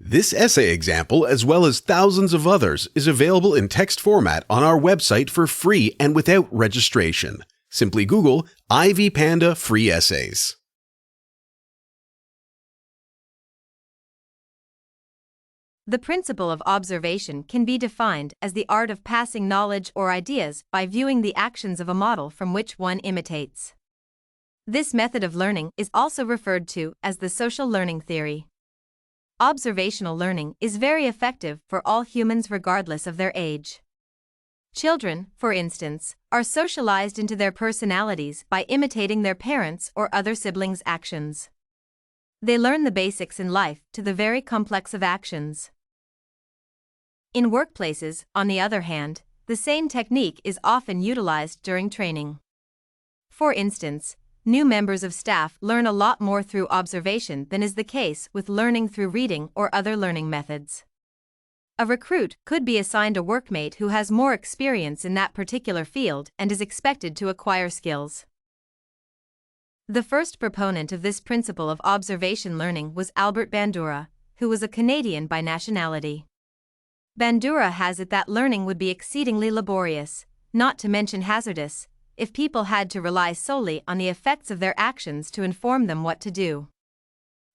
This essay example, as well as thousands of others, is available in text format on our website for free and without registration. Simply Google Ivy Panda Free Essays. The principle of observation can be defined as the art of passing knowledge or ideas by viewing the actions of a model from which one imitates. This method of learning is also referred to as the social learning theory. Observational learning is very effective for all humans regardless of their age. Children, for instance, are socialized into their personalities by imitating their parents' or other siblings' actions. They learn the basics in life to the very complex of actions. In workplaces, on the other hand, the same technique is often utilized during training. For instance, new members of staff learn a lot more through observation than is the case with learning through reading or other learning methods. A recruit could be assigned a workmate who has more experience in that particular field and is expected to acquire skills. The first proponent of this principle of observation learning was Albert Bandura, who was a Canadian by nationality. Bandura has it that learning would be exceedingly laborious, not to mention hazardous, if people had to rely solely on the effects of their actions to inform them what to do.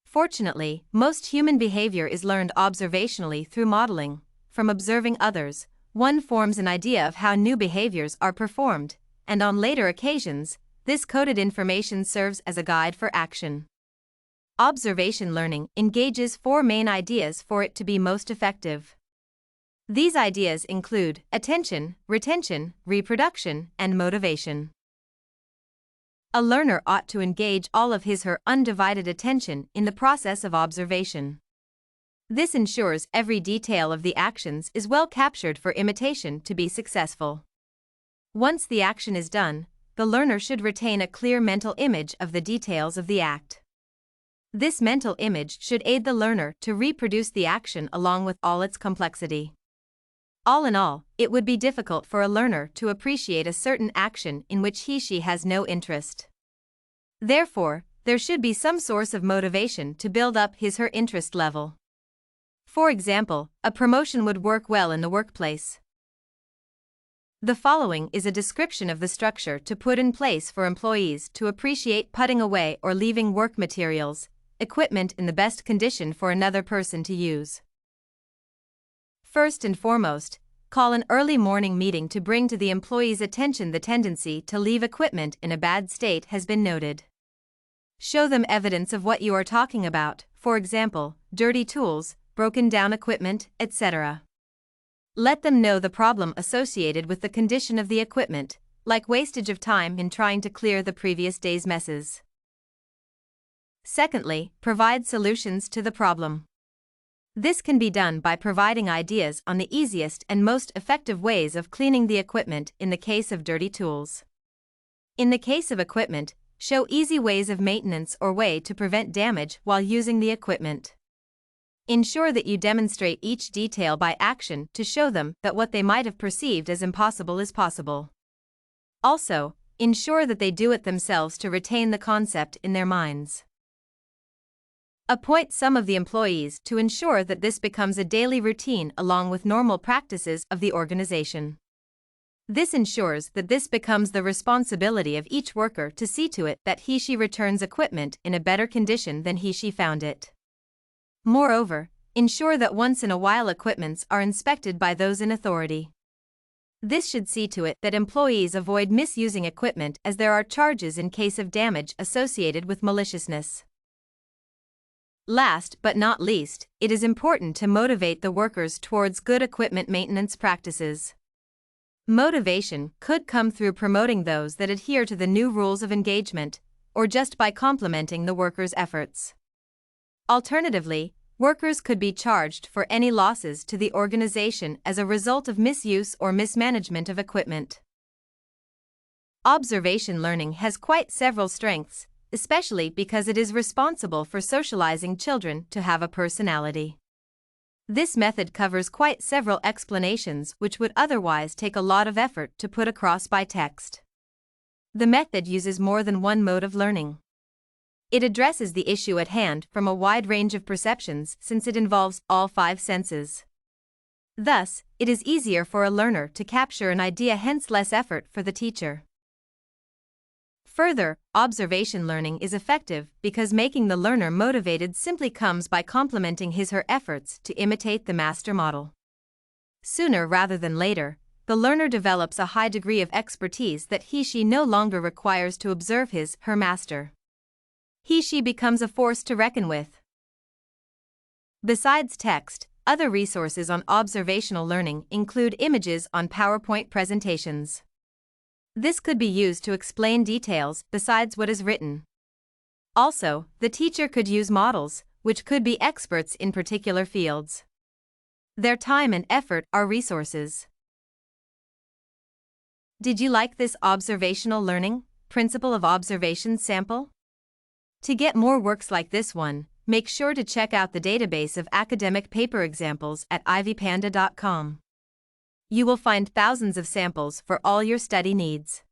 Fortunately, most human behavior is learned observationally through modeling. From observing others, one forms an idea of how new behaviors are performed, and on later occasions, this coded information serves as a guide for action. Observation learning engages four main ideas for it to be most effective. These ideas include attention, retention, reproduction, and motivation. A learner ought to engage all of his/her undivided attention in the process of observation. This ensures every detail of the actions is well captured for imitation to be successful. Once the action is done, the learner should retain a clear mental image of the details of the act. This mental image should aid the learner to reproduce the action along with all its complexity. All in all, it would be difficult for a learner to appreciate a certain action in which he/she has no interest. Therefore, there should be some source of motivation to build up his/her interest level. For example, a promotion would work well in the workplace. The following is a description of the structure to put in place for employees to appreciate putting away or leaving work materials, equipment in the best condition for another person to use. First and foremost, call an early morning meeting to bring to the employee's attention the tendency to leave equipment in a bad state has been noted. Show them evidence of what you are talking about, for example, dirty tools, broken down equipment, etc. Let them know the problem associated with the condition of the equipment, like wastage of time in trying to clear the previous day's messes. Secondly, provide solutions to the problem. This can be done by providing ideas on the easiest and most effective ways of cleaning the equipment in the case of dirty tools. In the case of equipment, show easy ways of maintenance or way to prevent damage while using the equipment. Ensure that you demonstrate each detail by action to show them that what they might have perceived as impossible is possible. Also, ensure that they do it themselves to retain the concept in their minds. Appoint some of the employees to ensure that this becomes a daily routine along with normal practices of the organization. This ensures that this becomes the responsibility of each worker to see to it that he/she returns equipment in a better condition than he/she found it. Moreover, ensure that once in a while equipments are inspected by those in authority. This should see to it that employees avoid misusing equipment as there are charges in case of damage associated with maliciousness. Last but not least, it is important to motivate the workers towards good equipment maintenance practices. Motivation could come through promoting those that adhere to the new rules of engagement, or just by complimenting the workers' efforts. Alternatively, workers could be charged for any losses to the organization as a result of misuse or mismanagement of equipment. Observation learning has quite several strengths, especially because it is responsible for socializing children to have a personality. This method covers quite several explanations which would otherwise take a lot of effort to put across by text. The method uses more than one mode of learning. It addresses the issue at hand from a wide range of perceptions since it involves all 5 senses. Thus, it is easier for a learner to capture an idea, hence less effort for the teacher. Further, observation learning is effective because making the learner motivated simply comes by complementing his/her efforts to imitate the master model. Sooner rather than later, the learner develops a high degree of expertise that he/she no longer requires to observe his/her master. He/she becomes a force to reckon with. Besides text, other resources on observational learning include images on PowerPoint presentations. This could be used to explain details besides what is written. Also, the teacher could use models, which could be experts in particular fields. Their time and effort are resources. Did you like this observational learning, principle of observation sample? To get more works like this one, make sure to check out the database of academic paper examples at ivpanda.com. You will find thousands of samples for all your study needs.